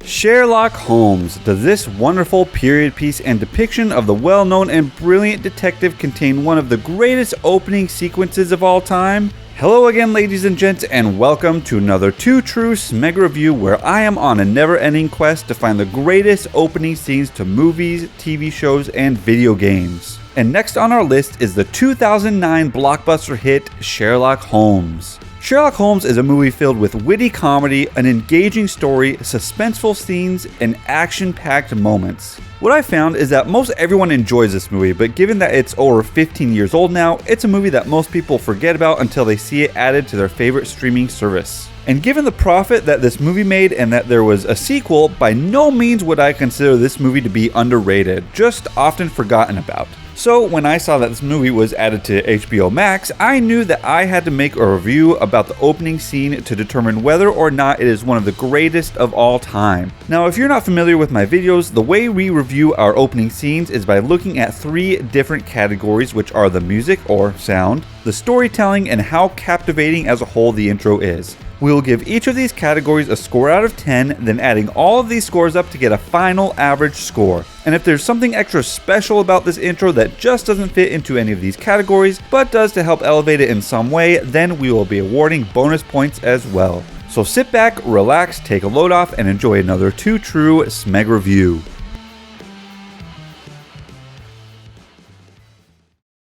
Sherlock Holmes. Does this wonderful period piece and depiction of the well-known and brilliant detective contain one of the greatest opening sequences of all time? Hello again, ladies and gents, and welcome to another Too True SMEG review, where I am on a never-ending quest to find the greatest opening scenes to movies, TV shows, and video games. And next on our list is the 2009 blockbuster hit Sherlock Holmes. Sherlock Holmes is a movie filled with witty comedy, an engaging story, suspenseful scenes, and action-packed moments. What I found is that most everyone enjoys this movie, but given that it's over 15 years old now, it's a movie that most people forget about until they see it added to their favorite streaming service. And given the profit that this movie made and that there was a sequel, by no means would I consider this movie to be underrated, just often forgotten about. So when I saw that this movie was added to HBO Max, I knew that I had to make a review about the opening scene to determine whether or not it is one of the greatest of all time. Now, if you're not familiar with my videos, the way we review our opening scenes is by looking at three different categories, which are the music or sound, the storytelling, and how captivating as a whole the intro is. We will give each of these categories a score out of 10, then adding all of these scores up to get a final average score. And if there's something extra special about this intro that just doesn't fit into any of these categories, but does to help elevate it in some way, then we will be awarding bonus points as well. So sit back, relax, take a load off, and enjoy another Too True SMEG review.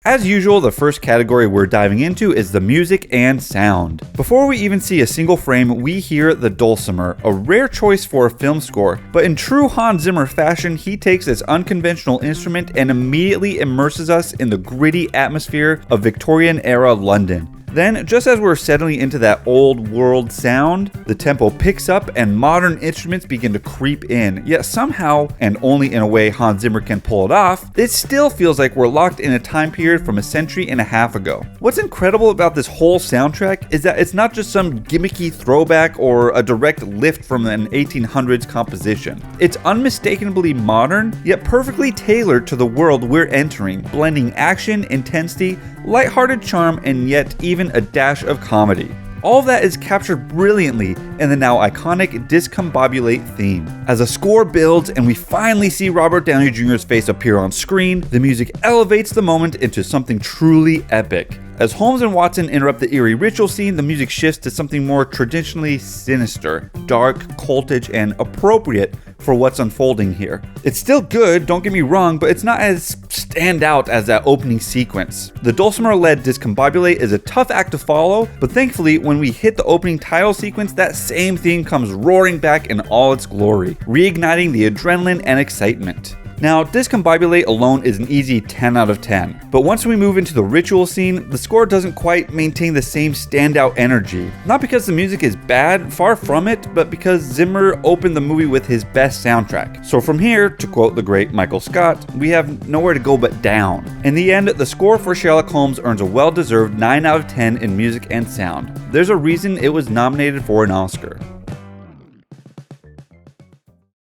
As usual, the first category we're diving into is the music and sound. Before we even see a single frame, we hear the dulcimer, a rare choice for a film score, but in true Hans Zimmer fashion, he takes this unconventional instrument and immediately immerses us in the gritty atmosphere of Victorian-era London. Then, just as we're settling into that old world sound, the tempo picks up and modern instruments begin to creep in. Yet somehow, and only in a way Hans Zimmer can pull it off, it still feels like we're locked in a time period from a century and a half ago. What's incredible about this whole soundtrack is that it's not just some gimmicky throwback or a direct lift from an 1800s composition. It's unmistakably modern, yet perfectly tailored to the world we're entering, blending action, intensity, lighthearted charm, and yet even a dash of comedy. All of that is captured brilliantly in the now iconic discombobulate theme. As the score builds and we finally see Robert Downey Jr.'s face appear on screen, the music elevates the moment into something truly epic. As Holmes and Watson interrupt the eerie ritual scene, the music shifts to something more traditionally sinister, dark, cultish, and appropriate for what's unfolding here. It's still good, don't get me wrong, but it's not as standout as that opening sequence. The dulcimer-led discombobulate is a tough act to follow, but thankfully when we hit the opening title sequence, that same theme comes roaring back in all its glory, reigniting the adrenaline and excitement. Now, discombobulate alone is an easy 10 out of 10, but once we move into the ritual scene, the score doesn't quite maintain the same standout energy. Not because the music is bad, far from it, but because Zimmer opened the movie with his best soundtrack. So from here, to quote the great Michael Scott, we have nowhere to go but down. In the end, the score for Sherlock Holmes earns a well-deserved 9 out of 10 in music and sound. There's a reason it was nominated for an Oscar.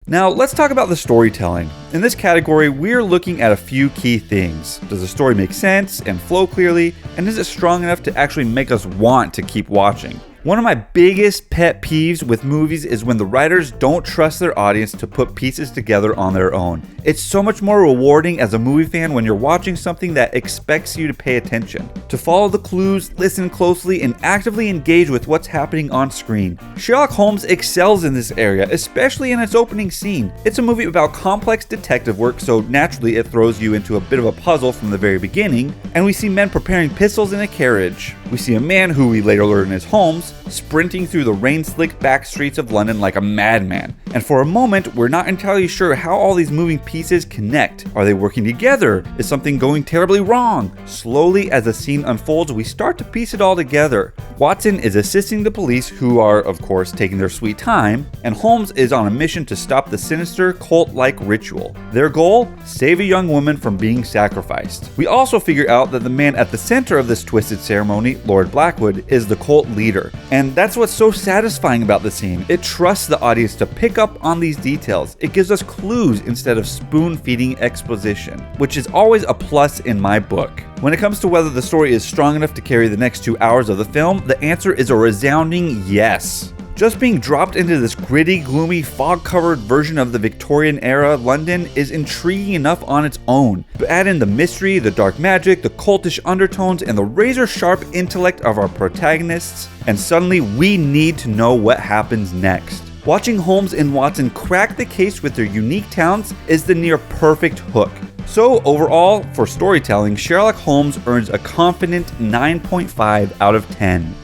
Now, let's talk about the storytelling. In this category, we're looking at a few key things. Does the story make sense and flow clearly? And is it strong enough to actually make us want to keep watching? One of my biggest pet peeves with movies is when the writers don't trust their audience to put pieces together on their own. It's so much more rewarding as a movie fan when you're watching something that expects you to pay attention, to follow the clues, listen closely, and actively engage with what's happening on screen. Sherlock Holmes excels in this area, especially in its opening scene. It's a movie about complex detective work, so naturally it throws you into a bit of a puzzle from the very beginning, and we see men preparing pistols in a carriage. We see a man who we later learn is Holmes, sprinting through the rain-slicked back streets of London like a madman. And for a moment, we're not entirely sure how all these moving pieces connect. Are they working together? Is something going terribly wrong? Slowly, as the scene unfolds, we start to piece it all together. Watson is assisting the police, who are, of course, taking their sweet time, and Holmes is on a mission to stop the sinister, cult-like ritual. Their goal? Save a young woman from being sacrificed. We also figure out that the man at the center of this twisted ceremony, Lord Blackwood, is the cult leader. And that's what's so satisfying about the scene. It trusts the audience to pick up on these details. It gives us clues instead of spoon-feeding exposition, which is always a plus in my book. When it comes to whether the story is strong enough to carry the next 2 hours of the film, the answer is a resounding yes. Just being dropped into this gritty, gloomy, fog-covered version of the Victorian-era London is intriguing enough on its own. But add in the mystery, the dark magic, the cultish undertones, and the razor-sharp intellect of our protagonists, and suddenly we need to know what happens next. Watching Holmes and Watson crack the case with their unique talents is the near-perfect hook. So overall, for storytelling, Sherlock Holmes earns a confident 9.5 out of 10.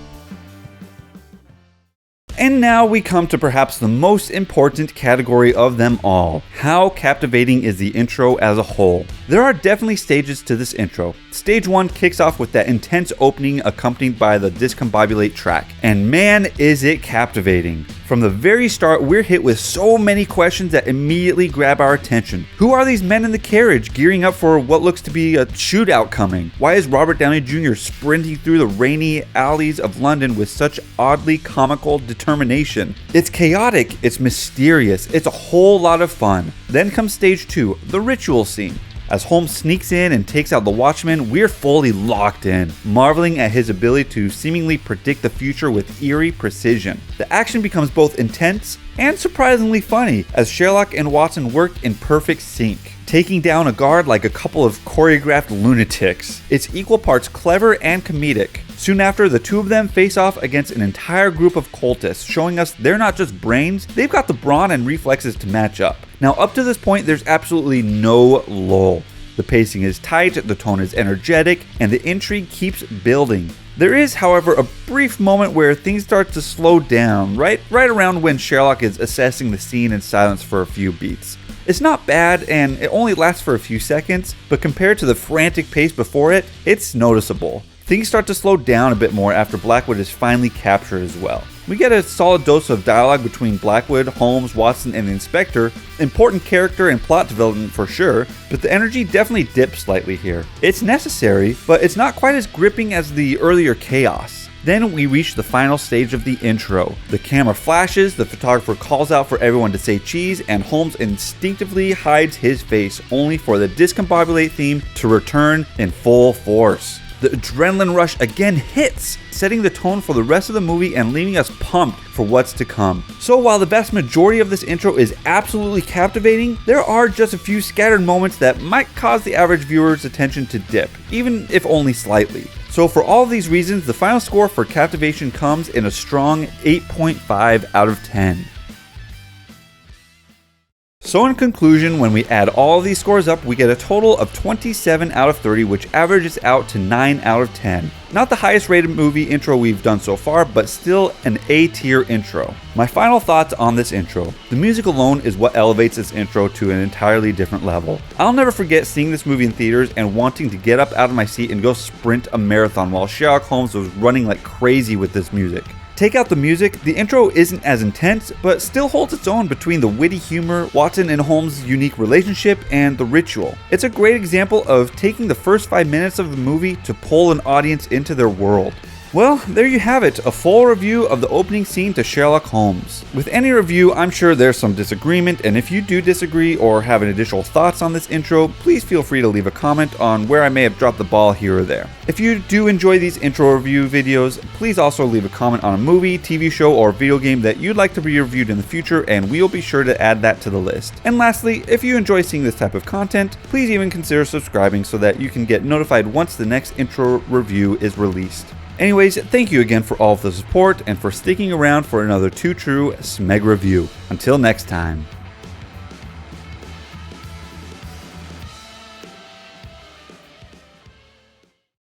And now we come to perhaps the most important category of them all. How captivating is the intro as a whole? There are definitely stages to this intro. Stage 1 kicks off with that intense opening accompanied by the discombobulate track. And man, is it captivating. From the very start, we're hit with so many questions that immediately grab our attention. Who are these men in the carriage gearing up for what looks to be a shootout coming? Why is Robert Downey Jr. sprinting through the rainy alleys of London with such oddly comical determination? It's chaotic, it's mysterious, it's a whole lot of fun. Then comes stage 2, the ritual scene. As Holmes sneaks in and takes out the Watchman, we're fully locked in, marveling at his ability to seemingly predict the future with eerie precision. The action becomes both intense and surprisingly funny, as Sherlock and Watson work in perfect sync, taking down a guard like a couple of choreographed lunatics. It's equal parts clever and comedic. Soon after, the two of them face off against an entire group of cultists, showing us they're not just brains, they've got the brawn and reflexes to match up. Now, up to this point, there's absolutely no lull. The pacing is tight, the tone is energetic, and the intrigue keeps building. There is, however, a brief moment where things start to slow down, right around when Sherlock is assessing the scene in silence for a few beats. It's not bad, and it only lasts for a few seconds, but compared to the frantic pace before it, it's noticeable. Things start to slow down a bit more after Blackwood is finally captured as well. We get a solid dose of dialogue between Blackwood, Holmes, Watson, and the Inspector, important character and plot development for sure, but the energy definitely dips slightly here. It's necessary, but it's not quite as gripping as the earlier chaos. Then we reach the final stage of the intro. The camera flashes, the photographer calls out for everyone to say cheese, and Holmes instinctively hides his face, only for the discombobulate theme to return in full force. The adrenaline rush again hits, setting the tone for the rest of the movie and leaving us pumped for what's to come. So while the vast majority of this intro is absolutely captivating, there are just a few scattered moments that might cause the average viewer's attention to dip, even if only slightly. So for all of these reasons, the final score for captivation comes in a strong 8.5 out of 10. So in conclusion, when we add all of these scores up, we get a total of 27 out of 30, which averages out to 9 out of 10. Not the highest rated movie intro we've done so far, but still an A-tier intro. My final thoughts on this intro. The music alone is what elevates this intro to an entirely different level. I'll never forget seeing this movie in theaters and wanting to get up out of my seat and go sprint a marathon while Sherlock Holmes was running like crazy with this music. Take out the music, the intro isn't as intense, but still holds its own between the witty humor, Watson and Holmes' unique relationship, and the ritual. It's a great example of taking the first 5 minutes of the movie to pull an audience into their world. Well, there you have it, a full review of the opening scene to Sherlock Holmes. With any review, I'm sure there's some disagreement, and if you do disagree or have any additional thoughts on this intro, please feel free to leave a comment on where I may have dropped the ball here or there. If you do enjoy these intro review videos, please also leave a comment on a movie, TV show, or video game that you'd like to be reviewed in the future, and we'll be sure to add that to the list. And lastly, if you enjoy seeing this type of content, please even consider subscribing so that you can get notified once the next intro review is released. Anyways, thank you again for all of the support and for sticking around for another Too True SMEG review. Until next time.